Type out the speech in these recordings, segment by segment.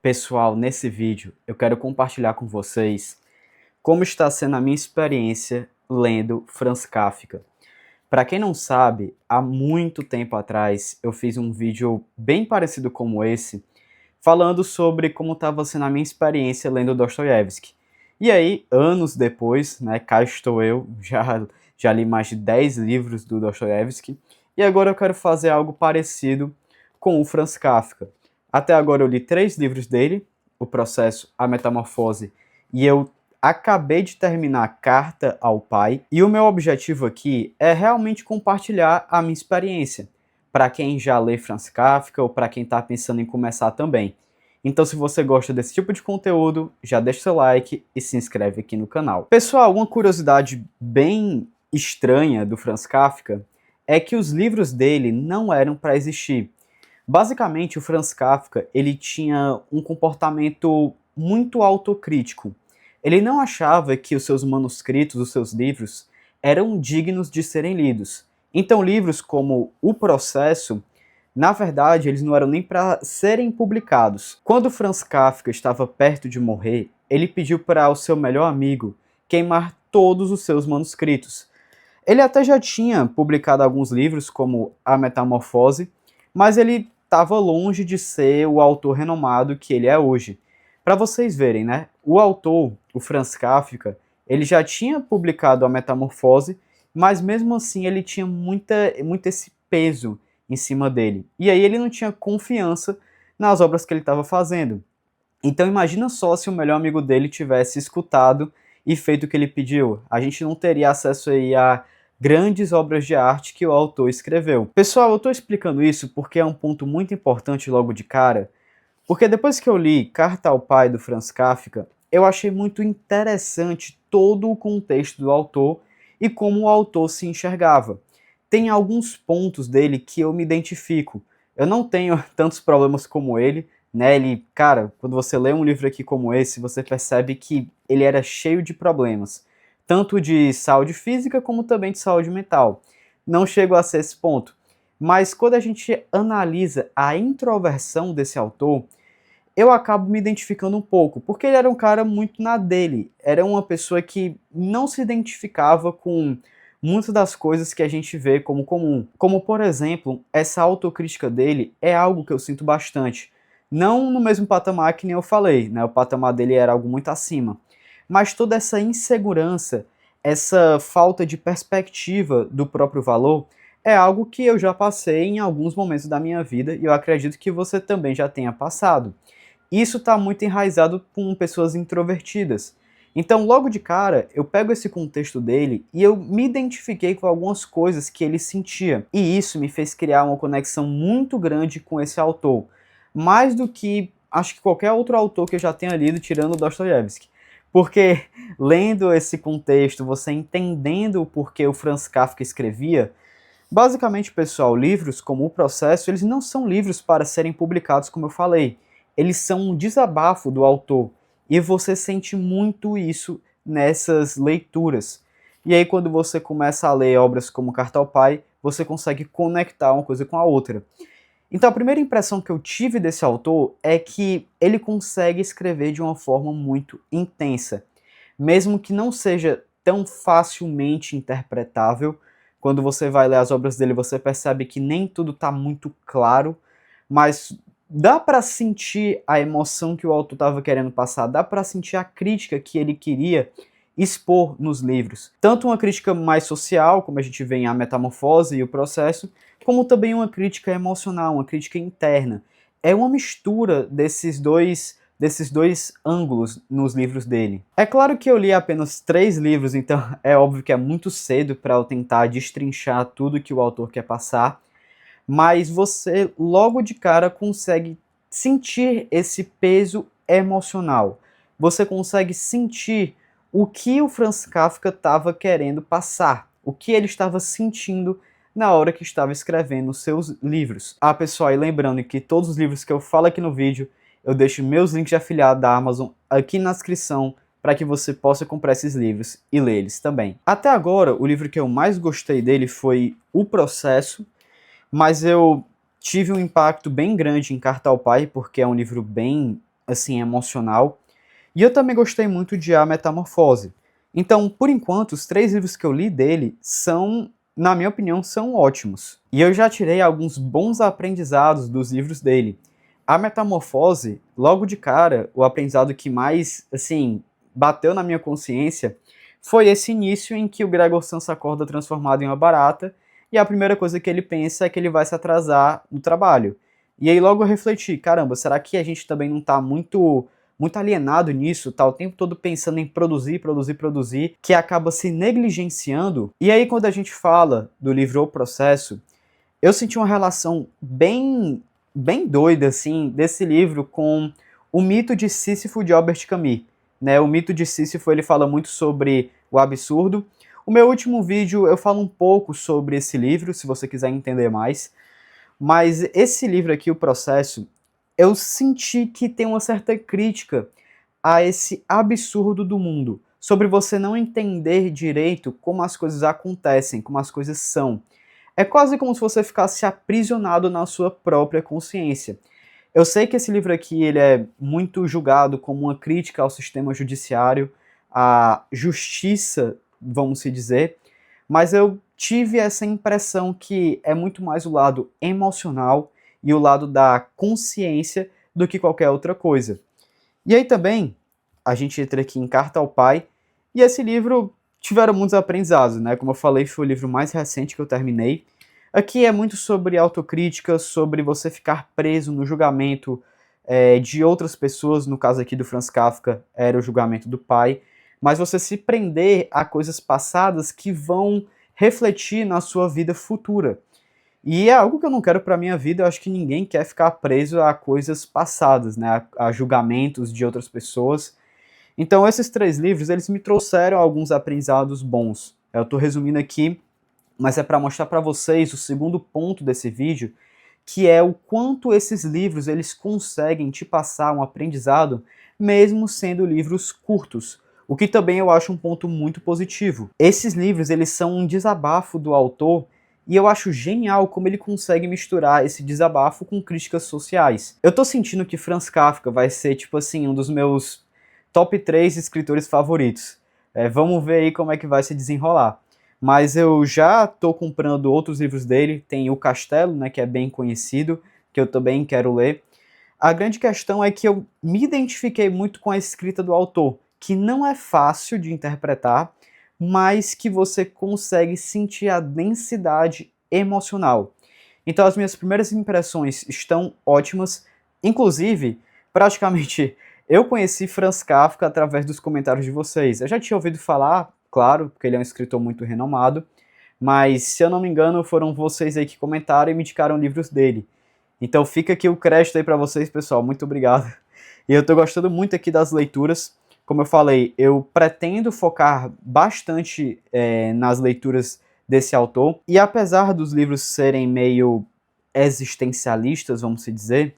Pessoal, nesse vídeo eu quero compartilhar com vocês como está sendo a minha experiência lendo Franz Kafka. Para quem não sabe, há muito tempo atrás eu fiz um vídeo bem parecido como esse, falando sobre como estava sendo a minha experiência lendo Dostoiévski. E aí, anos depois, cá estou eu, já li mais de 10 livros do Dostoiévski, e agora eu quero fazer algo parecido com o Franz Kafka. Até agora eu li 3 livros dele, O Processo, A Metamorfose, e eu acabei de terminar Carta ao Pai, e o meu objetivo aqui é realmente compartilhar a minha experiência, para quem já lê Franz Kafka ou para quem está pensando em começar também. Então, se você gosta desse tipo de conteúdo, já deixa seu like e se inscreve aqui no canal. Pessoal, uma curiosidade bem estranha do Franz Kafka é que os livros dele não eram para existir. Basicamente, o Franz Kafka ele tinha um comportamento muito autocrítico. Ele não achava que os seus manuscritos, os seus livros, eram dignos de serem lidos. Então, livros como O Processo, na verdade, eles não eram nem para serem publicados. Quando Franz Kafka estava perto de morrer, ele pediu para o seu melhor amigo queimar todos os seus manuscritos. Ele até já tinha publicado alguns livros, como A Metamorfose, mas ele estava longe de ser o autor renomado que ele é hoje. Para vocês verem, né? O autor, o Franz Kafka, ele já tinha publicado A Metamorfose, mas mesmo assim ele tinha muito esse peso em cima dele. E aí ele não tinha confiança nas obras que ele estava fazendo. Então imagina só se o melhor amigo dele tivesse escutado e feito o que ele pediu. A gente não teria acesso aí a grandes obras de arte que o autor escreveu. Pessoal, eu estou explicando isso porque é um ponto muito importante logo de cara, porque depois que eu li Carta ao Pai do Franz Kafka, eu achei muito interessante todo o contexto do autor e como o autor se enxergava. Tem alguns pontos dele que eu me identifico. Eu não tenho tantos problemas como ele, né? Ele, cara, quando você lê um livro aqui como esse, você percebe que ele era cheio de problemas, tanto de saúde física como também de saúde mental. Não chego a ser esse ponto. Mas quando a gente analisa a introversão desse autor, eu acabo me identificando um pouco, porque ele era um cara muito na dele, era uma pessoa que não se identificava com muitas das coisas que a gente vê como comum. Como, por exemplo, essa autocrítica dele é algo que eu sinto bastante. Não no mesmo patamar que nem eu falei, né? O patamar dele era algo muito acima. Mas toda essa insegurança, essa falta de perspectiva do próprio valor, é algo que eu já passei em alguns momentos da minha vida e eu acredito que você também já tenha passado. Isso está muito enraizado com pessoas introvertidas. Então, logo de cara, eu pego esse contexto dele e eu me identifiquei com algumas coisas que ele sentia. E isso me fez criar uma conexão muito grande com esse autor. Mais do que, acho que qualquer outro autor que eu já tenha lido, tirando Dostoiévski. Porque, lendo esse contexto, você entendendo o porquê o Franz Kafka escrevia, basicamente, pessoal, livros como O Processo, eles não são livros para serem publicados, como eu falei. Eles são um desabafo do autor. E você sente muito isso nessas leituras. E aí, quando você começa a ler obras como Carta ao Pai, você consegue conectar uma coisa com a outra. Então, a primeira impressão que eu tive desse autor é que ele consegue escrever de uma forma muito intensa. Mesmo que não seja tão facilmente interpretável, quando você vai ler as obras dele, você percebe que nem tudo está muito claro, mas dá para sentir a emoção que o autor estava querendo passar, dá para sentir a crítica que ele queria expor nos livros. Tanto uma crítica mais social, como a gente vê em A Metamorfose e O Processo, como também uma crítica emocional, uma crítica interna. É uma mistura desses dois ângulos nos livros dele. É claro que eu li apenas 3 livros, então é óbvio que é muito cedo para eu tentar destrinchar tudo que o autor quer passar, mas você logo de cara consegue sentir esse peso emocional. Você consegue sentir o que o Franz Kafka estava querendo passar, o que ele estava sentindo na hora que estava escrevendo os seus livros. Ah, pessoal, e lembrando que todos os livros que eu falo aqui no vídeo, eu deixo meus links de afiliado da Amazon aqui na descrição para que você possa comprar esses livros e ler eles também. Até agora, o livro que eu mais gostei dele foi O Processo, mas eu tive um impacto bem grande em Carta ao Pai, porque é um livro bem assim, emocional. E eu também gostei muito de A Metamorfose. Então, por enquanto, os 3 livros que eu li dele são, na minha opinião, são ótimos. E eu já tirei alguns bons aprendizados dos livros dele. A Metamorfose, logo de cara, o aprendizado que mais, assim, bateu na minha consciência foi esse início em que o Gregor Samsa acorda transformado em uma barata, e a primeira coisa que ele pensa é que ele vai se atrasar no trabalho. E aí logo eu refleti, caramba, será que a gente também não está muito alienado nisso, tá o tempo todo pensando em produzir, que acaba se negligenciando? E aí quando a gente fala do livro O Processo, eu senti uma relação bem doida, assim, desse livro com o mito de Sísifo de Albert Camus. Né? O mito de Sísifo, ele fala muito sobre o absurdo. O meu último vídeo eu falo um pouco sobre esse livro, se você quiser entender mais. Mas esse livro aqui, O Processo, eu senti que tem uma certa crítica a esse absurdo do mundo, sobre você não entender direito como as coisas acontecem, como as coisas são. É quase como se você ficasse aprisionado na sua própria consciência. Eu sei que esse livro aqui ele é muito julgado como uma crítica ao sistema judiciário, à justiça, vamos se dizer, mas eu tive essa impressão que é muito mais o lado emocional e o lado da consciência do que qualquer outra coisa. E aí também, a gente entra aqui em Carta ao Pai, e esse livro tiveram muitos aprendizados, né? Como eu falei, foi o livro mais recente que eu terminei. Aqui é muito sobre autocrítica, sobre você ficar preso no julgamento de outras pessoas, no caso aqui do Franz Kafka, era o julgamento do pai, mas você se prender a coisas passadas que vão refletir na sua vida futura. E é algo que eu não quero para minha vida, eu acho que ninguém quer ficar preso a coisas passadas, né, a julgamentos de outras pessoas. Então esses 3 livros, eles me trouxeram alguns aprendizados bons. Eu estou resumindo aqui, mas é para mostrar para vocês o segundo ponto desse vídeo, que é o quanto esses livros eles conseguem te passar um aprendizado, mesmo sendo livros curtos. O que também eu acho um ponto muito positivo. Esses livros eles são um desabafo do autor, e eu acho genial como ele consegue misturar esse desabafo com críticas sociais. Eu tô sentindo que Franz Kafka vai ser, tipo assim, um dos meus top 3 escritores favoritos. Vamos ver aí como é que vai se desenrolar. Mas eu já tô comprando outros livros dele, tem O Castelo, né, que é bem conhecido, que eu também quero ler. A grande questão é que eu me identifiquei muito com a escrita do autor, que não é fácil de interpretar, mas que você consegue sentir a densidade emocional. Então as minhas primeiras impressões estão ótimas, inclusive, praticamente, eu conheci Franz Kafka através dos comentários de vocês. Eu já tinha ouvido falar, claro, porque ele é um escritor muito renomado, mas se eu não me engano foram vocês aí que comentaram e me indicaram livros dele. Então fica aqui o crédito aí para vocês, pessoal, muito obrigado. E eu tô gostando muito aqui das leituras. Como eu falei, eu pretendo focar bastante nas leituras desse autor, e apesar dos livros serem meio existencialistas, vamos se dizer,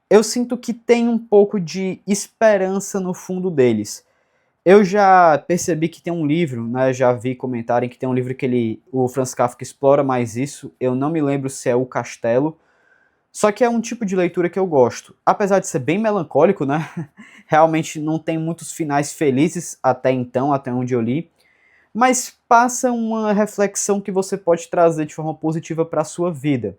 eu sinto que tem um pouco de esperança no fundo deles. Eu já percebi que tem um livro, né, já vi comentarem que tem um livro que o Franz Kafka explora mais isso, eu não me lembro se é O Castelo, só que é um tipo de leitura que eu gosto. Apesar de ser bem melancólico, né, realmente não tem muitos finais felizes até então, até onde eu li, mas passa uma reflexão que você pode trazer de forma positiva para a sua vida.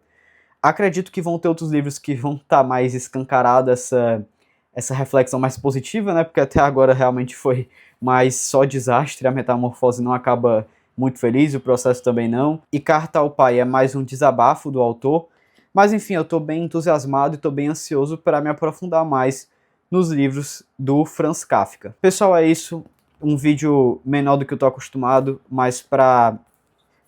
Acredito que vão ter outros livros que vão estar mais escancarada essa reflexão mais positiva, né? Porque até agora realmente foi mais só desastre, a Metamorfose não acaba muito feliz, o processo também não. E Carta ao Pai é mais um desabafo do autor, mas enfim, eu estou bem entusiasmado e estou bem ansioso para me aprofundar mais nos livros do Franz Kafka. Pessoal, é isso. Um vídeo menor do que eu estou acostumado, mas para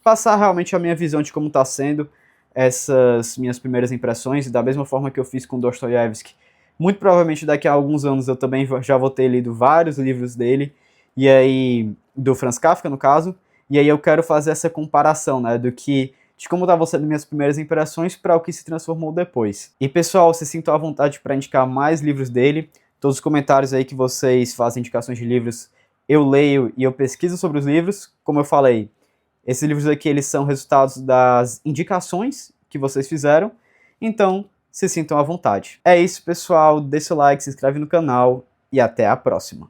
passar realmente a minha visão de como está sendo essas minhas primeiras impressões, e da mesma forma que eu fiz com Dostoiévski. Muito provavelmente daqui a alguns anos eu também já vou ter lido vários livros dele, e aí do Franz Kafka, no caso, e aí eu quero fazer essa comparação, né, de como estavam sendo minhas primeiras impressões para o que se transformou depois. E pessoal, se sintam à vontade para indicar mais livros dele, todos os comentários aí que vocês fazem indicações de livros, eu leio e eu pesquiso sobre os livros, como eu falei, esses livros aqui eles são resultados das indicações que vocês fizeram, então se sintam à vontade. É isso, pessoal. Deixa o like, se inscreve no canal e até a próxima.